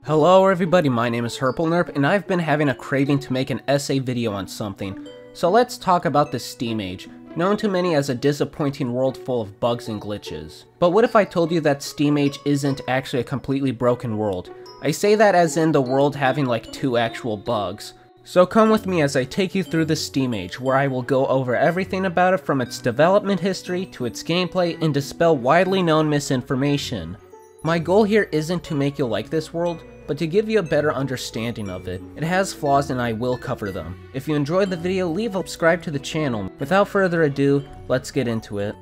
Hello everybody, my name is HerpleNerp, and I've been having a craving to make an essay video on something. So let's talk about the Steam Age, known to many as a disappointing world full of bugs and glitches. But what if I told you that Steam Age isn't actually a completely broken world? I say that as in the world having like 2 actual bugs. So come with me as I take you through the Steam Age, where I will go over everything about it from its development history to its gameplay and dispel widely known misinformation. My goal here isn't to make you like this world, but to give you a better understanding of it. It has flaws and I will cover them. If you enjoyed the video, leave a subscribe to the channel. Without further ado, let's get into it.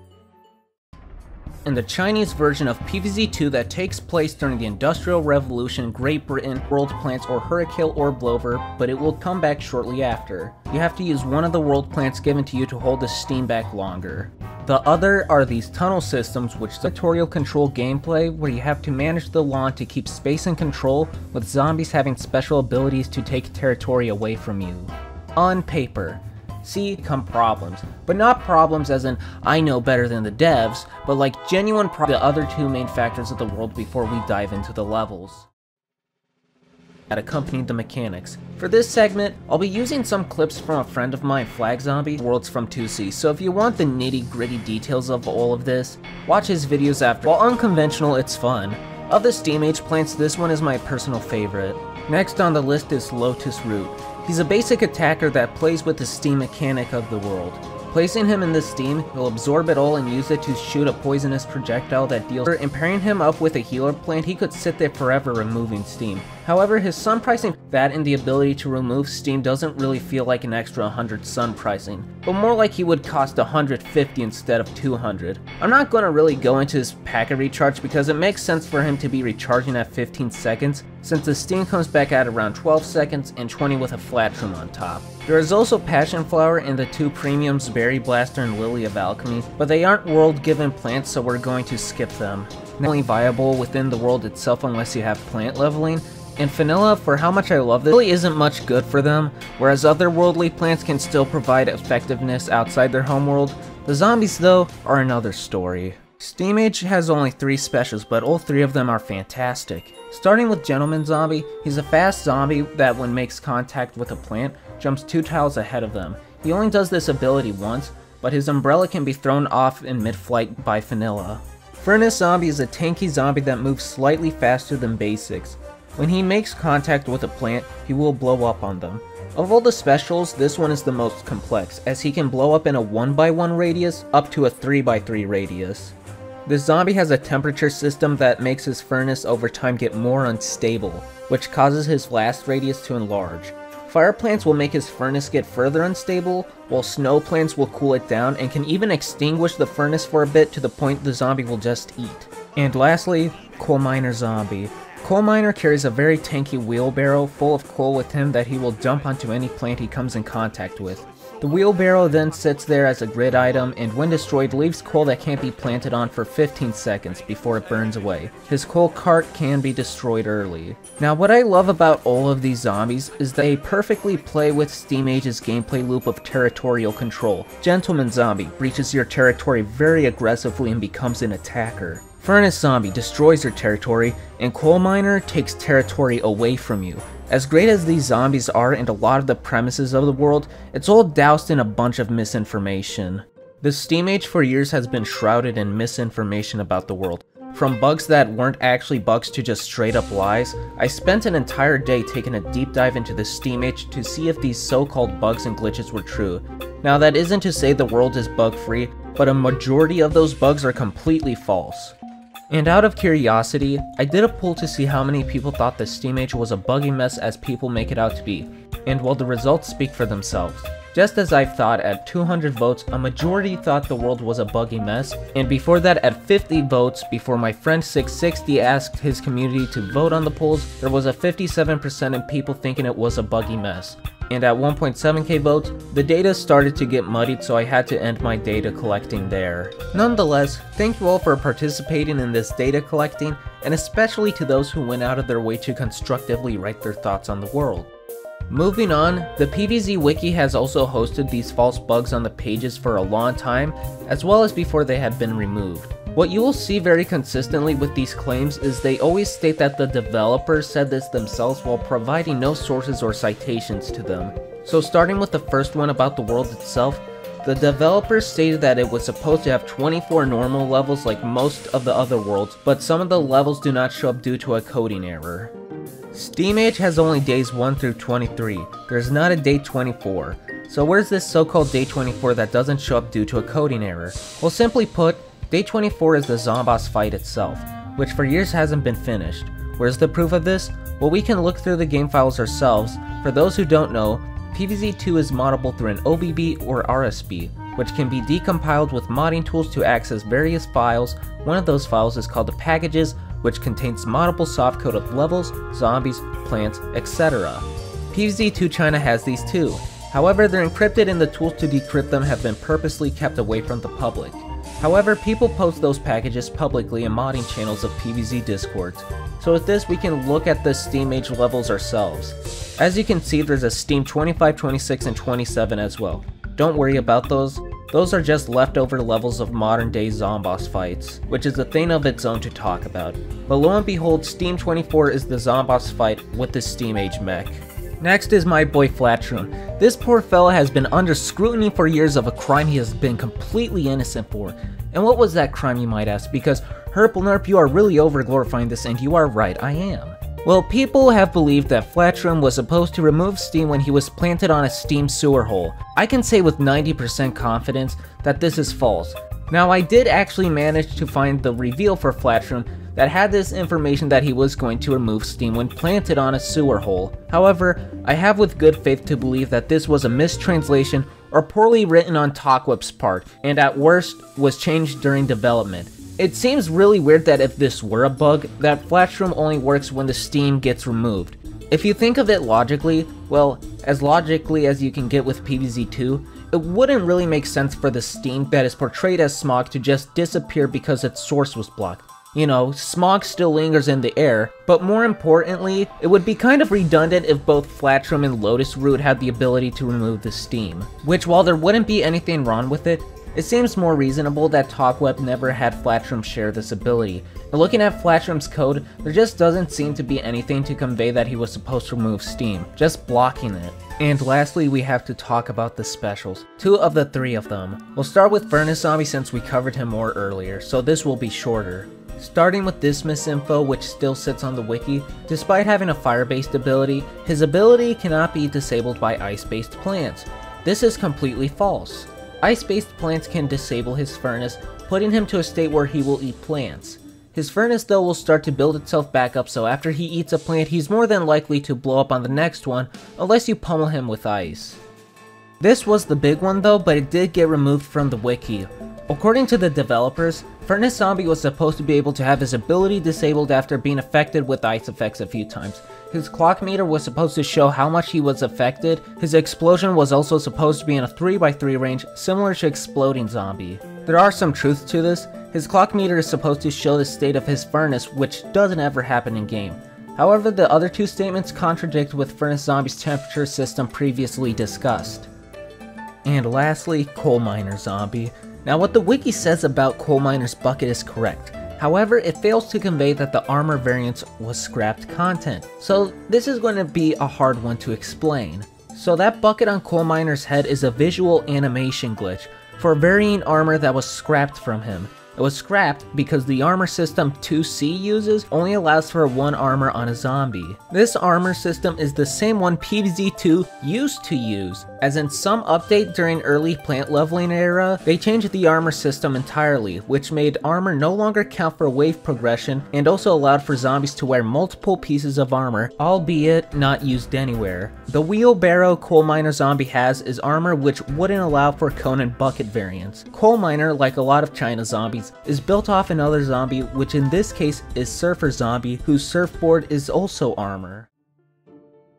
In the Chinese version of PvZ2 that takes place during the Industrial Revolution, Great Britain, world plants or Hurricane or Blover, but it will come back shortly after. You have to use one of the world plants given to you to hold the steam back longer. The other are these tunnel systems, which tutorial control gameplay where you have to manage the lawn to keep space and control, with zombies having special abilities to take territory away from you. On paper. See, come problems, but not problems as in I know better than the devs, but like genuine the other 2 main factors of the world before we dive into the levels that accompanied the mechanics. For this segment, I'll be using some clips from a friend of mine, Flag Zombie, Worlds from 2C, so if you want the nitty-gritty details of all of this, watch his videos after. While unconventional, it's fun. Of the Steam Age plants, this one is my personal favorite. Next on the list is Lotus Root. He's a basic attacker that plays with the steam mechanic of the world. Placing him in the steam, he'll absorb it all and use it to shoot a poisonous projectile that deals. And pairing him up with a healer plant, he could sit there forever removing steam. However, his sun pricing, that and the ability to remove steam doesn't really feel like an extra 100 sun pricing, but more like he would cost 150 instead of 200. I'm not going to really go into his packet recharge because it makes sense for him to be recharging at 15 seconds, since the steam comes back at around 12 seconds and 20 with a flat trim on top. There is also Passion Flower and the 2 premiums Berry Blaster and Lily of Alchemy, but they aren't world-given plants, so we're going to skip them. Not only viable within the world itself unless you have plant leveling, and Vanilla, for how much I love this, really isn't much good for them, whereas otherworldly plants can still provide effectiveness outside their homeworld. The zombies, though, are another story. Steam Age has only 3 specials, but all 3 of them are fantastic. Starting with Gentleman Zombie, he's a fast zombie that when makes contact with a plant, jumps 2 tiles ahead of them. He only does this ability once, but his umbrella can be thrown off in mid-flight by Vanilla. Furnace Zombie is a tanky zombie that moves slightly faster than basics. When he makes contact with a plant, he will blow up on them. Of all the specials, this one is the most complex, as he can blow up in a 1x1 radius up to a 3x3 radius. This zombie has a temperature system that makes his furnace over time get more unstable, which causes his blast radius to enlarge. Fire plants will make his furnace get further unstable, while snow plants will cool it down and can even extinguish the furnace for a bit to the point the zombie will just eat. And lastly, Coal Miner Zombie. Coal Miner carries a very tanky wheelbarrow full of coal with him that he will dump onto any plant he comes in contact with. The wheelbarrow then sits there as a grid item and when destroyed leaves coal that can't be planted on for 15 seconds before it burns away. His coal cart can be destroyed early. Now what I love about all of these zombies is that they perfectly play with Steam Age's gameplay loop of territorial control. Gentleman Zombie breaches your territory very aggressively and becomes an attacker. Furnace Zombie destroys your territory, and Coal Miner takes territory away from you. As great as these zombies are and a lot of the premises of the world, it's all doused in a bunch of misinformation. The Steam Age for years has been shrouded in misinformation about the world. From bugs that weren't actually bugs to just straight up lies, I spent an entire day taking a deep dive into the Steam Age to see if these so-called bugs and glitches were true. Now that isn't to say the world is bug-free, but a majority of those bugs are completely false. And out of curiosity, I did a poll to see how many people thought the Steam Age was a buggy mess as people make it out to be, and well, the results speak for themselves. Just as I thought, at 200 votes, a majority thought the world was a buggy mess, and before that at 50 votes, before my friend 660 asked his community to vote on the polls, there was a 57% in people thinking it was a buggy mess. And at 1.7k votes, the data started to get muddied, so I had to end my data collecting there. Nonetheless, thank you all for participating in this data collecting, and especially to those who went out of their way to constructively write their thoughts on the world. Moving on, the PvZ Wiki has also hosted these false bugs on the pages for a long time, as well as before they had been removed. What you will see very consistently with these claims is they always state that the developers said this themselves while providing no sources or citations to them. So starting with the first one about the world itself, the developers stated that it was supposed to have 24 normal levels like most of the other worlds, but some of the levels do not show up due to a coding error. Steamage has only days 1 through 23, there's not a day 24. So where's this so-called day 24 that doesn't show up due to a coding error? Well, simply put, day 24 is the Zomboss fight itself, which for years hasn't been finished. Where's the proof of this? Well, we can look through the game files ourselves. For those who don't know, PvZ2 is moddable through an OBB or RSB, which can be decompiled with modding tools to access various files. One of those files is called the packages, which contains moddable softcode of levels, zombies, plants, etc. PvZ2 China has these too. However, they're encrypted and the tools to decrypt them have been purposely kept away from the public. However, people post those packages publicly in modding channels of PvZ discords. So with this, we can look at the Steamage levels ourselves. As you can see, there's a Steam 25, 26, and 27 as well. Don't worry about those. Those are just leftover levels of modern day Zomboss fights, which is a thing of its own to talk about. But lo and behold, Steam 24 is the Zomboss fight with the Steamage mech. Next is my boy Flatrum. This poor fella has been under scrutiny for years of a crime he has been completely innocent for. And what was that crime, you might ask? Because HerpleNerp, you are really over glorifying this, and you are right, I am. Well, people have believed that Flatrum was supposed to remove Steam when he was planted on a Steam sewer hole. I can say with 90% confidence that this is false. Now, I did actually manage to find the reveal for Flatrum that had this information that he was going to remove Steam when planted on a sewer hole. However, I have with good faith to believe that this was a mistranslation or poorly written on Talkweb's part, and at worst was changed during development. It seems really weird that if this were a bug, that Flatrum only works when the Steam gets removed. If you think of it logically, well, as logically as you can get with PvZ2, it wouldn't really make sense for the Steam that is portrayed as smog to just disappear because its source was blocked. You know, smog still lingers in the air, but more importantly, it would be kind of redundant if both Flatrum and Lotus Root had the ability to remove the Steam. Which, while there wouldn't be anything wrong with it, it seems more reasonable that Talkweb never had Flatrum share this ability. And looking at Flatrum's code, there just doesn't seem to be anything to convey that he was supposed to remove Steam, just blocking it. And lastly, we have to talk about the specials. 2 of the 3 of them. We'll start with Furnace Zombie since we covered him more earlier, so this will be shorter. Starting with this misinfo, which still sits on the wiki, despite having a fire-based ability, his ability cannot be disabled by ice-based plants. This is completely false. Ice-based plants can disable his furnace, putting him to a state where he will eat plants. His furnace though will start to build itself back up, so after he eats a plant, he's more than likely to blow up on the next one, unless you pummel him with ice. This was the big one though, but it did get removed from the wiki. According to the developers, Furnace Zombie was supposed to be able to have his ability disabled after being affected with ice effects a few times. His clock meter was supposed to show how much he was affected. His explosion was also supposed to be in a 3x3 range, similar to Exploding Zombie. There are some truths to this. His clock meter is supposed to show the state of his furnace, which doesn't ever happen in game. However, the other 2 statements contradict with Furnace Zombie's temperature system previously discussed. And lastly, Coal Miner Zombie. Now what the wiki says about Coal Miner's bucket is correct. However, it fails to convey that the armor variant was scrapped content. So this is going to be a hard one to explain. So that bucket on Coal Miner's head is a visual animation glitch for varying armor that was scrapped from him. It was scrapped because the armor system 2C uses only allows for 1 armor on a zombie. This armor system is the same one PvZ2 used to use, as in some update during early plant leveling era, they changed the armor system entirely, which made armor no longer count for wave progression and also allowed for zombies to wear multiple pieces of armor, albeit not used anywhere. The wheelbarrow Coal Miner Zombie has is armor which wouldn't allow for Conan bucket variants. Coal Miner, like a lot of China zombies, is built off another zombie, which in this case is Surfer Zombie, whose surfboard is also armor.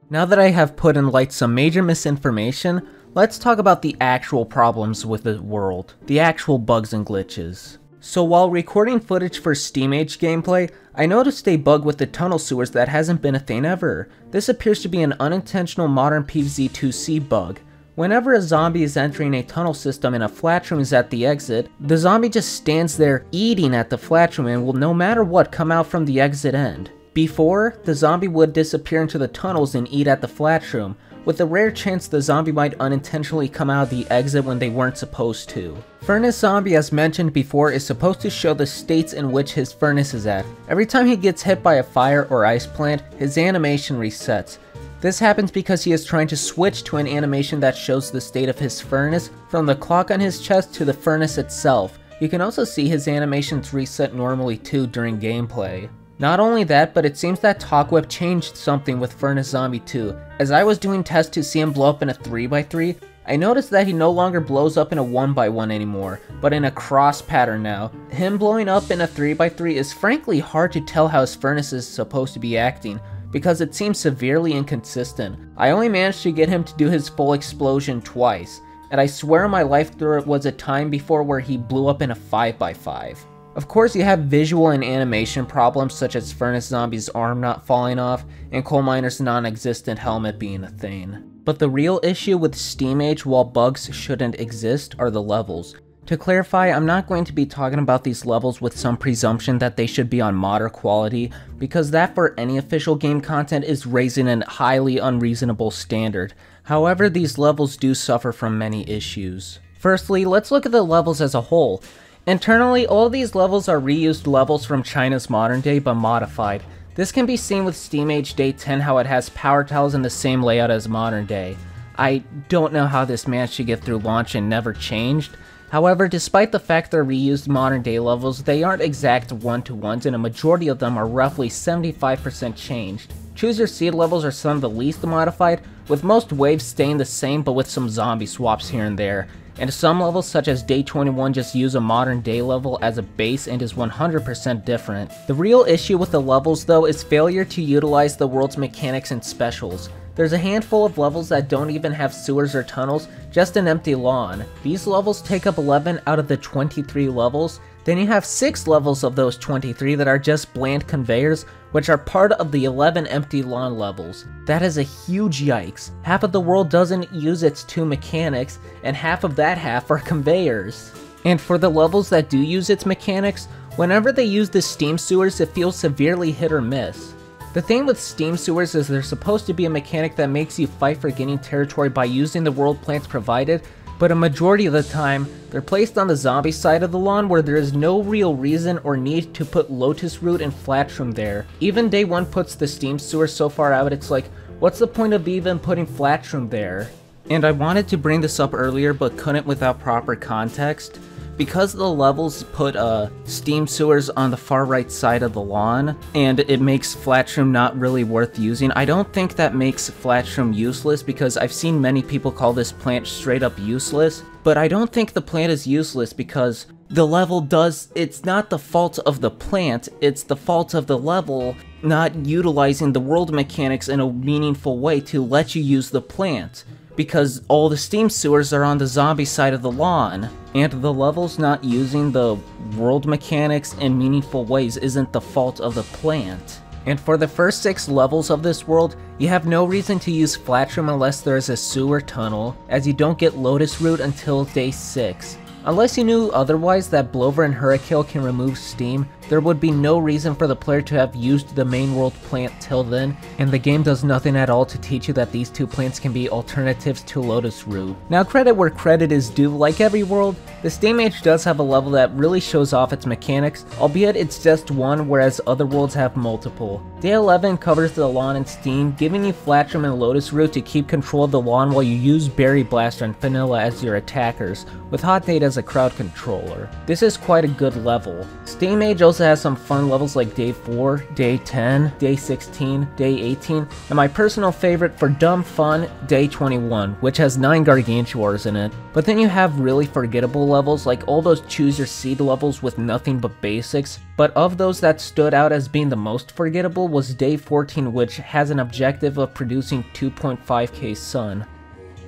Now that I have put in light some major misinformation, let's talk about the actual problems with the world, the actual bugs and glitches. So while recording footage for Steamage gameplay, I noticed a bug with the tunnel sewers that hasn't been a thing ever. This appears to be an unintentional modern PvZ2C bug. Whenever a zombie is entering a tunnel system and a flash room is at the exit, the zombie just stands there eating at the flash room and will no matter what come out from the exit end. Before, the zombie would disappear into the tunnels and eat at the flash room, with a rare chance the zombie might unintentionally come out of the exit when they weren't supposed to. Furnace Zombie, as mentioned before, is supposed to show the states in which his furnace is at. Every time he gets hit by a fire or ice plant, his animation resets. This happens because he is trying to switch to an animation that shows the state of his furnace from the clock on his chest to the furnace itself. You can also see his animations reset normally too during gameplay. Not only that, but it seems that TalkWhip changed something with Furnace Zombie 2. As I was doing tests to see him blow up in a 3x3, I noticed that he no longer blows up in a 1x1 anymore, but in a cross pattern now. Him blowing up in a 3x3 is frankly hard to tell how his furnace is supposed to be acting, because it seems severely inconsistent. I only managed to get him to do his full explosion twice, and I swear on my life there was a time before where he blew up in a 5x5. Of course, you have visual and animation problems such as Furnace Zombie's arm not falling off and Coal Miner's non-existent helmet being a thing. But the real issue with SteamAge, while bugs shouldn't exist, are the levels. To clarify, I'm not going to be talking about these levels with some presumption that they should be on modder quality, because that for any official game content is raising a highly unreasonable standard. However, these levels do suffer from many issues. Firstly, let's look at the levels as a whole. Internally, all of these levels are reused levels from China's Modern Day but modified. This can be seen with SteamAge Day 10 how it has power tiles in the same layout as Modern Day. I don't know how this managed to get through launch and never changed. However, despite the fact they're reused Modern Day levels, they aren't exact one-to-ones and a majority of them are roughly 75% changed. Choose Your Seed levels are some of the least modified, with most waves staying the same but with some zombie swaps here and there. And some levels such as Day 21 just use a Modern Day level as a base and is 100% different. The real issue with the levels though is failure to utilize the world's mechanics and specials. There's a handful of levels that don't even have sewers or tunnels, just an empty lawn. These levels take up 11 out of the 23 levels. Then you have 6 levels of those 23 that are just bland conveyors, which are part of the 11 empty lawn levels. That is a huge yikes. Half of the world doesn't use its 2 mechanics, and half of that half are conveyors. And for the levels that do use its mechanics, whenever they use the steam sewers, it feels severely hit or miss. The thing with steam sewers is they're supposed to be a mechanic that makes you fight for gaining territory by using the world plants provided, but a majority of the time, they're placed on the zombie side of the lawn where there is no real reason or need to put Lotus Root and Flatshroom there. Even Day 1 puts the steam sewer so far out, it's like, what's the point of even putting Flatshroom there? And I wanted to bring this up earlier but couldn't without proper context. Because the levels put steam sewers on the far right side of the lawn, and it makes Flatshroom not really worth using, I don't think that makes Flatshroom useless, because I've seen many people call this plant straight up useless, but I don't think the plant is useless because the level it's not the fault of the plant, it's the fault of the level not utilizing the world mechanics in a meaningful way to let you use the plant. Because all the steam sewers are on the zombie side of the lawn, and the levels not using the world mechanics in meaningful ways isn't the fault of the plant. And for the first 6 levels of this world, you have no reason to use Flatshroom unless there is a sewer tunnel, as you don't get Lotus Root until Day 6. Unless you knew otherwise that Blover and Hurricane can remove steam, there would be no reason for the player to have used the main world plant till then, and the game does nothing at all to teach you that these 2 plants can be alternatives to Lotus Root. Now, credit where credit is due, like every world, the SteamAge does have a level that really shows off its mechanics, albeit it's just one whereas other worlds have multiple. Day 11 covers the lawn in steam, giving you Flatshroom and Lotus Root to keep control of the lawn while you use Berry Blaster and Vanilla as your attackers, with Hot Date as a crowd controller. This is quite a good level. SteamAge also has some fun levels like Day 4, Day 10, Day 16, Day 18, and my personal favorite for dumb fun, Day 21, which has 9 Gargantuars in it. But then you have really forgettable levels like all those Choose Your Seed levels with nothing but basics, but of those that stood out as being the most forgettable was Day 14, which has an objective of producing 2.5k sun.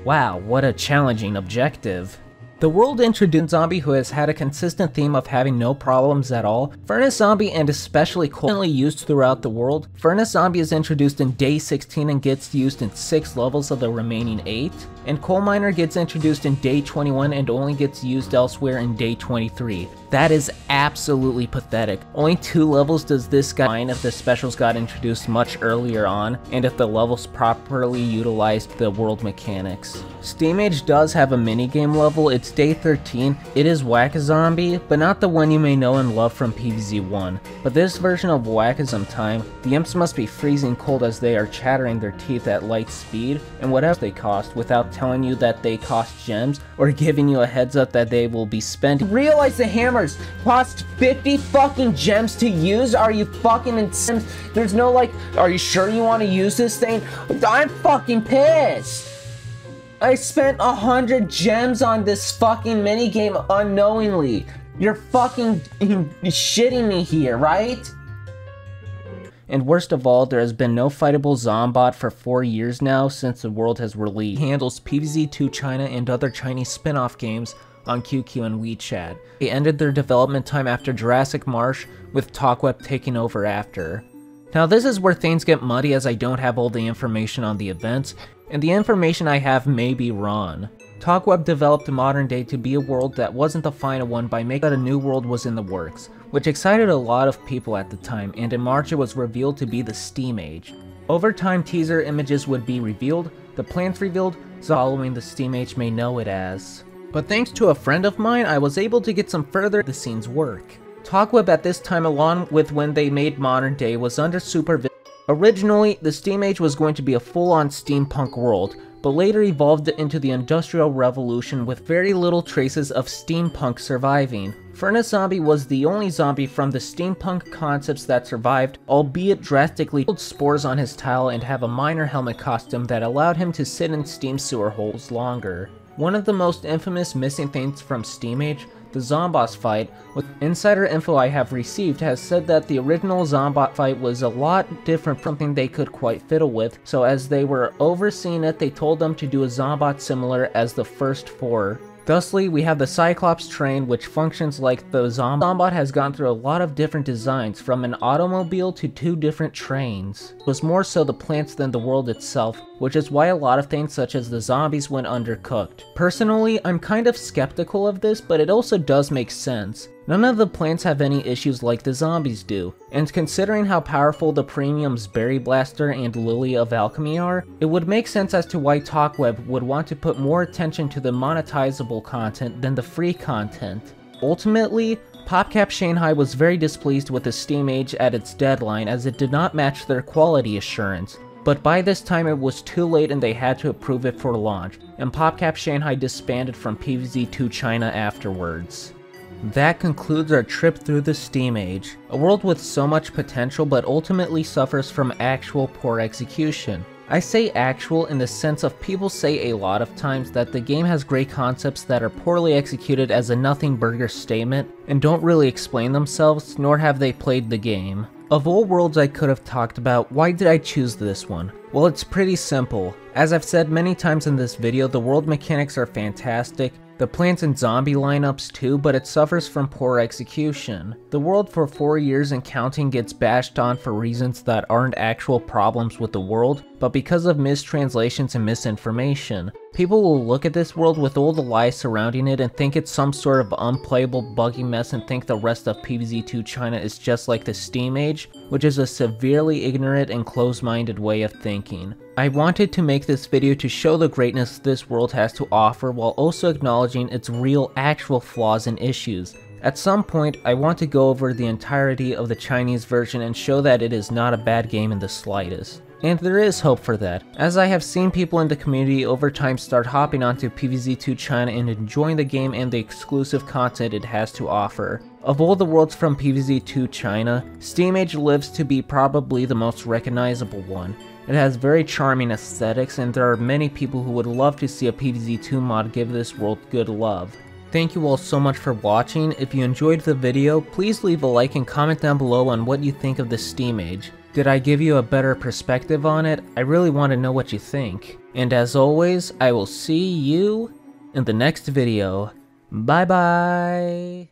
Wow, what a challenging objective. The world introduced Zombie, who has had a consistent theme of having no problems at all. Furnace Zombie, and especially constantly used throughout the world. Furnace Zombie is introduced in day 16 and gets used in 6 levels of the remaining 8. And Coal Miner gets introduced in day 21 and only gets used elsewhere in day 23. That is absolutely pathetic. Only 2 levels does this guy mind if the specials got introduced much earlier on, and if the levels properly utilized the world mechanics. Steamage does have a minigame level. It's day 13. It is Whack-A-Zombie, but not the one you may know and love from PvZ1. But this version of Whack-A-Zom time, the imps must be freezing cold as they are chattering their teeth at light speed, and whatever they cost, without telling you that they cost gems, or giving you a heads up that they will be spent. Realize the hammers cost 50 fucking gems to use? Are you fucking insane? There's no like, are you sure you want to use this thing? I'm fucking pissed! I spent 100 gems on this fucking minigame unknowingly. You're fucking shitting me here, right? And worst of all, there has been no fightable Zombot for 4 years now since the world has released. He handles PvZ2 China and other Chinese spin-off games on QQ and WeChat. They ended their development time after Jurassic Marsh, with TalkWeb taking over after. Now this is where things get muddy as I don't have all the information on the events, and the information I have may be wrong. TalkWeb developed Modern Day to be a world that wasn't the final one by making that a new world was in the works, which excited a lot of people at the time, and in March it was revealed to be the Steam Age. Over time, teaser images would be revealed, the plans revealed, following the Steam Age may know it as. But thanks to a friend of mine, I was able to get some further the scenes work. TalkWeb at this time, along with when they made Modern Day, was under supervision. Originally, the Steam Age was going to be a full-on steampunk world, but later evolved into the Industrial Revolution with very little traces of steampunk surviving. Furnace Zombie was the only zombie from the steampunk concepts that survived, albeit drastically spores on his tile and have a minor helmet costume that allowed him to sit in steam sewer holes longer. One of the most infamous missing things from Steam Age, the Zomboss fight, with insider info I have received, has said that the original Zombot fight was a lot different from something they could quite fiddle with, so as they were overseeing it, they told them to do a Zombot similar as the first 4. Thusly, we have the Cyclops train, which functions like the Zombot has gone through a lot of different designs, from an automobile to 2 different trains. It was more so the plants than the world itself, which is why a lot of things such as the zombies went undercooked. Personally, I'm kind of skeptical of this, but it also does make sense. None of the plants have any issues like the zombies do, and considering how powerful the premiums Berry Blaster and Lily of Alchemy are, it would make sense as to why TalkWeb would want to put more attention to the monetizable content than the free content. Ultimately, PopCap Shanghai was very displeased with the Steam Age at its deadline as it did not match their quality assurance. But by this time it was too late and they had to approve it for launch, and PopCap Shanghai disbanded from PvZ2 China afterwards. That concludes our trip through the Steam Age, a world with so much potential but ultimately suffers from actual poor execution. I say actual in the sense of people say a lot of times that the game has great concepts that are poorly executed as a nothing burger statement and don't really explain themselves, nor have they played the game. Of all worlds I could have talked about, why did I choose this one? Well, it's pretty simple. As I've said many times in this video, the world mechanics are fantastic, the plants and zombie lineups too, but it suffers from poor execution. The world for 4 years and counting gets bashed on for reasons that aren't actual problems with the world, but because of mistranslations and misinformation. People will look at this world with all the lies surrounding it and think it's some sort of unplayable buggy mess and think the rest of PvZ2 China is just like the Steam Age, which is a severely ignorant and closed-minded way of thinking. I wanted to make this video to show the greatness this world has to offer while also acknowledging its real actual flaws and issues. At some point, I want to go over the entirety of the Chinese version and show that it is not a bad game in the slightest. And there is hope for that, as I have seen people in the community over time start hopping onto PvZ2 China and enjoying the game and the exclusive content it has to offer. Of all the worlds from PvZ2 China, Steam Age lives to be probably the most recognizable one. It has very charming aesthetics, and there are many people who would love to see a PvZ2 mod give this world good love. Thank you all so much for watching. If you enjoyed the video, please leave a like and comment down below on what you think of the Steam Age. Did I give you a better perspective on it? I really want to know what you think. And as always, I will see you in the next video. Bye bye!